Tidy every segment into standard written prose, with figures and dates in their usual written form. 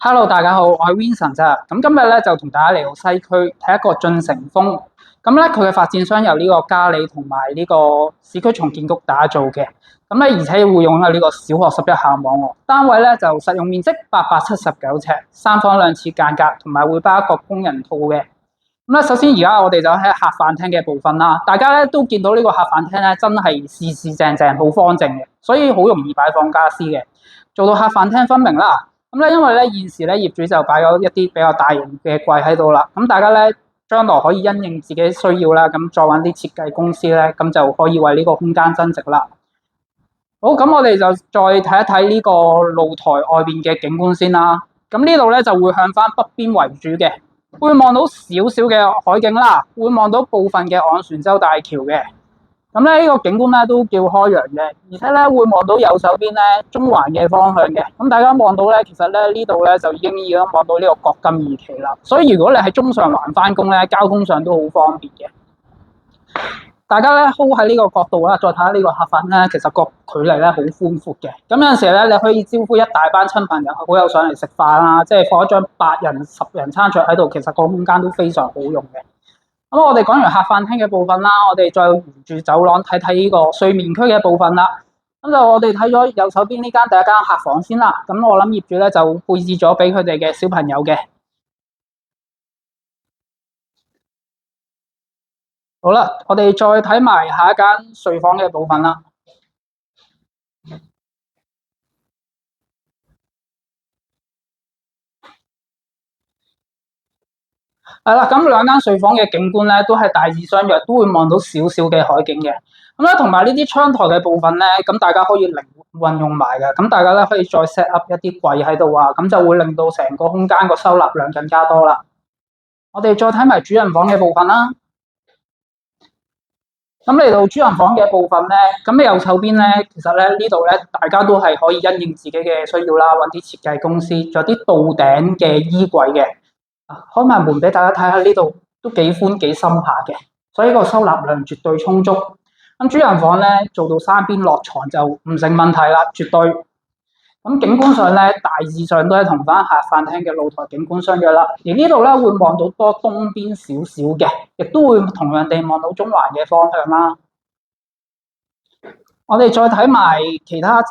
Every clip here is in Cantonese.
Hello，大家好，我係 Vincent 咋。咁今日咧就同大家嚟到西區睇一個晉成峰。咁咧佢嘅發展商由呢個嘉里同埋呢個市區重建局打造嘅。咁咧而且會擁有呢個小學11校網喎。單位咧就實用面積879尺，三房兩廁間隔，同埋會包一個工人套嘅。咁咧首先而家我哋就喺客飯廳嘅部分啦。大家咧都見到呢個客飯廳咧真係四四正正，好方正嘅，所以好容易擺放家私嘅，做到客飯廳分明啦。咁咧，因為咧現時咧業主就擺咗一啲比較大型嘅櫃喺度啦，咁大家咧將來可以因應自己需要啦，咁再揾啲設計公司咧，咁就可以為呢個空間增值啦。好，咁我哋就再睇一睇呢個露台外邊嘅景觀先啦。咁呢度咧就會向翻北邊為主嘅，會望到少少嘅海景啦，會望到部分嘅昂船洲大橋嘅。咁咧呢個景觀咧都叫開揚嘅，而且咧會望到右手邊咧中環嘅方向嘅。咁大家望到咧，其實咧呢度咧就已經望到呢個國金二期啦。所以如果你喺中上環翻工咧，交通上都好方便嘅。大家咧 hold 喺呢個角度啦，再睇下呢個客飯咧，其實個距離咧好寬闊嘅。咁有陣時咧，你可以招呼一大班親朋好友上嚟食飯啦，即係放一張8人、10人餐桌喺度，其實個空間都非常好用嘅。咁我哋講完客飯廳嘅部分啦，我哋再沿住走廊睇睇呢個睡眠區嘅部分啦。咁就我哋睇咗右手邊呢間第一間客房先啦。咁我諗業主咧就配置咗俾佢哋嘅小朋友嘅。好啦，我哋再睇埋下一間睡房嘅部分啦。係啦，咁兩間睡房嘅景觀咧，都係大致相若，都會望到少少嘅海景嘅。咁咧，同埋呢啲窗台嘅部分咧，咁大家可以靈活運用埋嘅。咁大家咧可以再 set up 一啲櫃喺度啊，咁就會令到成個空間個收納量更加多啦。我哋再睇埋主人房嘅部分啦。咁嚟到主人房嘅部分咧，咁右手邊咧，其實咧呢度咧，大家都係可以因應自己嘅需要啦，揾啲設計公司，仲有啲到頂嘅衣櫃嘅。開埋門俾大家睇下，呢度都幾寬幾深下嘅，所以個收納量絕對充足。咁主人房咧做到三邊落床就唔成問題啦，絕對。咁景觀上咧大致上都係同翻客飯廳嘅露台景觀相若啦。而呢度咧會望到多東邊少少嘅，亦都會同樣地望到中環嘅方向啦。我哋再睇埋其他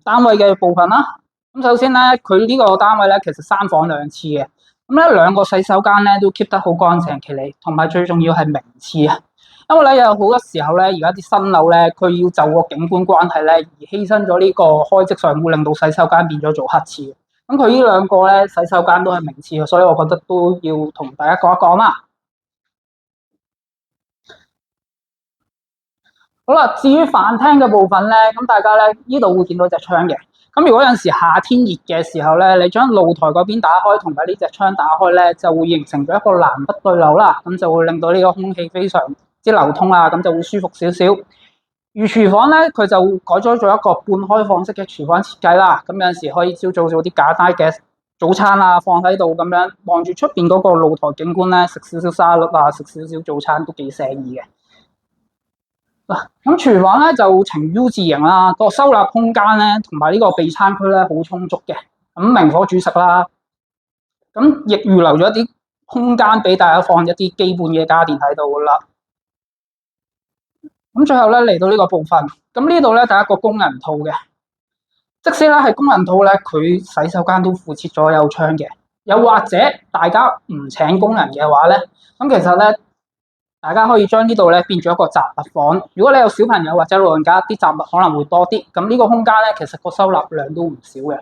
單位嘅部分啦。咁首先咧，佢呢個單位咧其實三房兩廁嘅。咁咧兩個洗手間咧都 keep 得好乾淨企理，同埋最重要係明廁啊！因為咧有好多時候咧，而家啲新樓咧，佢要就個景觀關係咧，而犧牲咗呢個開則上，會令到洗手間變咗做黑廁。咁佢呢兩個咧洗手間都係明廁嘅，所以我覺得都要同大家講一講啦。好啦，至於飯廳嘅部分咧，咁大家咧呢度會見到隻窗嘅。咁如果有陣時夏天熱嘅時候咧，你將露台嗰邊打開，同埋呢隻窗打開咧，就會形成咗一個南北對流啦。咁就會令到呢個空氣非常之流通啊，咁就會舒服少少。而廚房咧，佢就改咗做一個半開放式嘅廚房設計啦。咁有陣時可以朝早做啲簡單嘅早餐啊，放喺度咁樣望住出邊嗰個露台景觀咧，食少少沙律啊，食少少早餐都幾寫意嘅。嗱，咁廚房咧就呈 U 字形啦，個收納空間咧同埋呢個備餐區咧好充足嘅，咁明火煮食啦，咁亦預留咗一啲空間俾大家放一啲基本嘅家電喺度噶啦。咁最後咧嚟到呢個部分，咁呢度咧第一個工人套嘅，即使咧係工人套咧，佢洗手間都附設咗有窗嘅，又或者大家唔請工人嘅話咧，咁其實咧。大家可以將呢度咧變咗一個雜物房。如果你有小朋友或者老人家，啲雜物可能會多啲。咁呢個空間咧，其實個收納量都唔少嘅。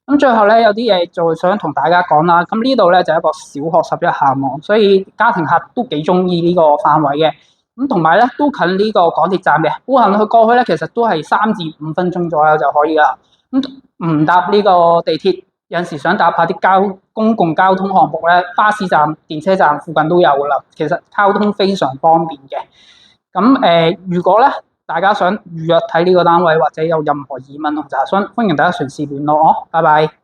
咁最後咧有啲嘢就想同大家講啦。咁呢度咧就係一個小學11校網，所以家庭客都幾中意呢個範圍嘅。咁同埋咧都近呢個港鐵站嘅，步行去過去咧，其實都係3至5分鐘左右就可以啦。咁唔搭呢個地鐵。有陣時想搭下啲公共交通項目咧，巴士站、電車站附近都有噶啦。其實交通非常方便嘅。咁如果咧大家想預約睇呢個單位，或者有任何疑問同查詢，歡迎大家隨時聯絡我。拜拜。